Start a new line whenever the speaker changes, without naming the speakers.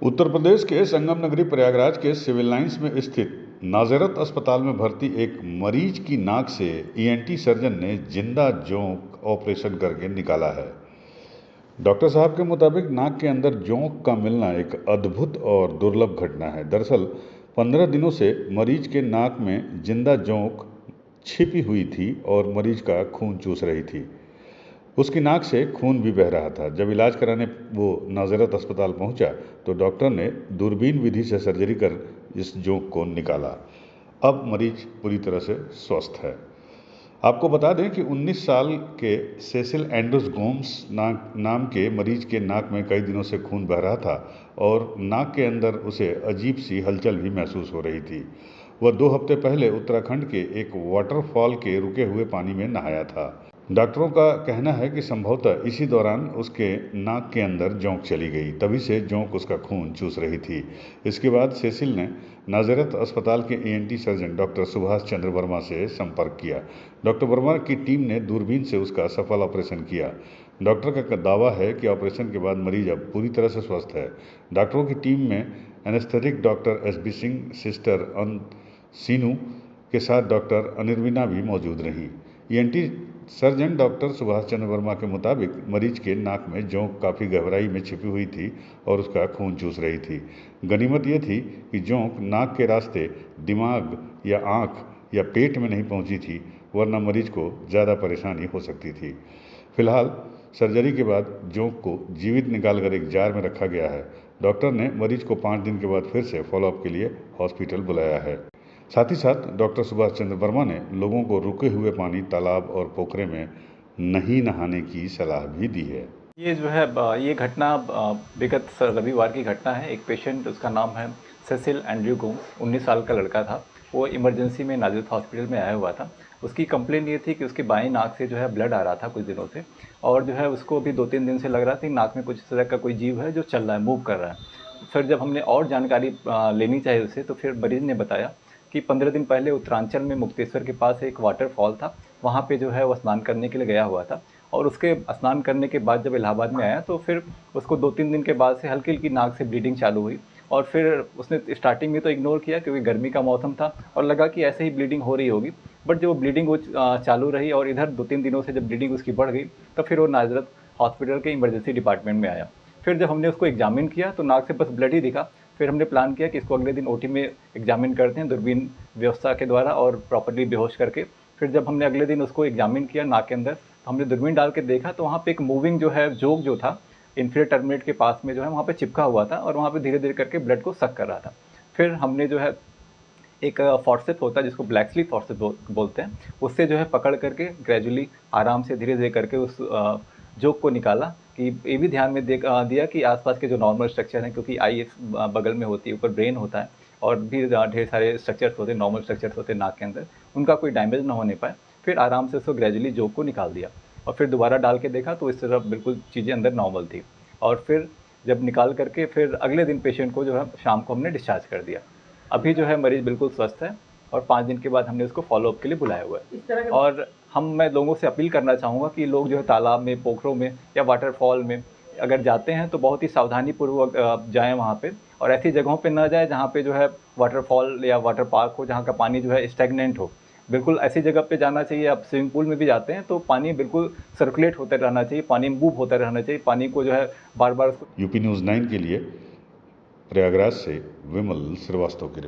उत्तर प्रदेश के संगम नगरी प्रयागराज के सिविल लाइंस में स्थित नाज़रत अस्पताल में भर्ती एक मरीज की नाक से ईएनटी सर्जन ने जिंदा जोंक ऑपरेशन करके निकाला है। डॉक्टर साहब के मुताबिक नाक के अंदर जोंक का मिलना एक अद्भुत और दुर्लभ घटना है। दरअसल 15 दिनों से मरीज के नाक में जिंदा जोंक छिपी हुई थी और मरीज का खून चूस रही थी। उसकी नाक से खून भी बह रहा था। जब इलाज कराने वो नाज़रत अस्पताल पहुंचा तो डॉक्टर ने दूरबीन विधि से सर्जरी कर इस जोंक को निकाला। अब मरीज पूरी तरह से स्वस्थ है। आपको बता दें कि 19 साल के सेसिल एंड्रूस गोम्स नाम के मरीज के नाक में कई दिनों से खून बह रहा था और नाक के अंदर उसे अजीब सी हलचल भी महसूस हो रही थी। वह 2 हफ्ते पहले उत्तराखंड के एक वाटरफॉल के रुके हुए पानी में नहाया था। डॉक्टरों का कहना है कि संभवतः इसी दौरान उसके नाक के अंदर जोंक चली गई, तभी से जोंक उसका खून चूस रही थी। इसके बाद सेसिल ने नाज़रत अस्पताल के ENT surgeon doctor Subhash Chandra Verma से संपर्क किया। डॉक्टर वर्मा की टीम ने दूरबीन से उसका सफल ऑपरेशन किया। डॉक्टर का दावा है कि ऑपरेशन के बाद मरीज अब पूरी तरह से स्वस्थ है। डॉक्टरों की टीम में anesthetic doctor SB Singh, sister Seenu के साथ डॉक्टर अनिर्विना भी मौजूद रहीं। ENT surgeon doctor Subhash Chandra Verma के मुताबिक मरीज के नाक में जोंक काफ़ी गहराई में छिपी हुई थी और उसका खून चूस रही थी। गनीमत यह थी कि जोंक नाक के रास्ते दिमाग या आँख या पेट में नहीं पहुंची थी, वरना मरीज को ज़्यादा परेशानी हो सकती थी। फिलहाल सर्जरी के बाद जोंक को जीवित निकालकर एक जार में रखा गया है। डॉक्टर ने मरीज को 5 दिन के बाद फिर से फॉलोअप के लिए हॉस्पिटल बुलाया है। साथ ही साथ डॉक्टर सुभाष चंद्र वर्मा ने लोगों को रुके हुए पानी, तालाब और पोखरे में नहीं नहाने की सलाह भी दी है।
ये जो है ये घटना विगत रविवार की घटना है। एक पेशेंट, उसका नाम है सेसिल एंड्रयू गोम्स, 19 साल का लड़का था। वो इमरजेंसी में नाज़रत हॉस्पिटल में आया हुआ था। उसकी कंप्लेन ये थी कि उसकी बाएं नाक से जो है ब्लड आ रहा था कुछ दिनों से, और जो है उसको अभी 2-3 दिन से लग रहा था कि नाक में कुछ इस तरह का कोई जीव है जो चल रहा है, मूव कर रहा है। फिर जब हमने और जानकारी लेनी चाहिए उससे, तो फिर मरीज़ ने बताया कि 15 दिन पहले उत्तरांचल में मुक्तेश्वर के पास एक वाटरफॉल था, वहाँ पे जो है वो स्नान करने के लिए गया हुआ था। और उसके स्नान करने के बाद जब इलाहाबाद में आया तो फिर उसको 2-3 दिन के बाद से हल्की हल्की नाक से ब्लीडिंग चालू हुई। और फिर उसने स्टार्टिंग में तो इग्नोर किया क्योंकि गर्मी का मौसम था और लगा कि ऐसे ही ब्लीडिंग हो रही होगी। बट जब वो ब्लीडिंग चालू रही और इधर 2-3 दिनों से जब ब्लीडिंग उसकी बढ़ गई, तो फिर वो नाज़रत हॉस्पिटल के इमरजेंसी डिपार्टमेंट में आया। फिर जब हमने उसको एग्जामिन किया तो नाक से बस ब्लड ही दिखा। फिर हमने प्लान किया कि इसको अगले दिन ओटी में एग्जामिन करते हैं दूरबीन व्यवस्था के द्वारा और प्रॉपर्ली बेहोश करके। फिर जब हमने अगले दिन उसको एग्जामिन किया नाक के अंदर, तो हमने दूरबीन डाल के देखा तो वहाँ पे एक मूविंग जो है जोक जो था इन्फीरियर टर्मिनेट के पास में जो है वहाँ पे चिपका हुआ था और वहाँ पे धीरे धीरे करके ब्लड को सक कर रहा था। फिर हमने जो है एक फॉर्सेप्स होता है जिसको ब्लैक स्लीव फॉर्सेप्स बोलते हैं, उससे जो है पकड़ करके ग्रेजुअली आराम से धीरे धीरे करके उस जोक को निकाला। कि ये भी ध्यान में दिया कि आसपास के जो नॉर्मल स्ट्रक्चर हैं, क्योंकि आई बगल में होती है, ऊपर ब्रेन होता है और भी ढेर सारे स्ट्रक्चर्स होते हैं, नॉर्मल स्ट्रक्चर्स होते हैं नाक के अंदर, उनका कोई डैमेज ना होने पाए। फिर आराम से उसको ग्रेजुअली जोक को निकाल दिया और फिर दोबारा डाल के देखा तो इस तरह बिल्कुल चीज़ें अंदर नॉर्मल थी। और फिर जब निकाल करके फिर अगले दिन पेशेंट को जो है शाम को हमने डिस्चार्ज कर दिया। अभी जो है मरीज़ बिल्कुल स्वस्थ है और 5 दिन के बाद हमने उसको फॉलोअप के लिए बुलाया हुआ है। और मैं लोगों से अपील करना चाहूँगा कि लोग जो है तालाब में, पोखरों में या वाटरफॉल में अगर जाते हैं तो बहुत ही सावधानीपूर्वक जाएँ वहाँ पे, और ऐसी जगहों पे ना जाएँ जहाँ पे जो है वाटरफॉल या वाटर पार्क हो, जहाँ का पानी जो है स्टैग्नेंट हो। बिल्कुल ऐसी जगह पे जाना चाहिए। आप स्विमिंग पूल में भी जाते हैं तो पानी बिल्कुल सर्कुलेट होता रहना चाहिए, पानी मूव होता रहना चाहिए, पानी को जो है बार-बार उसको
यूपी न्यूज़ 9 के लिए प्रयागराज से विमल श्रीवास्तव की रिपोर्ट।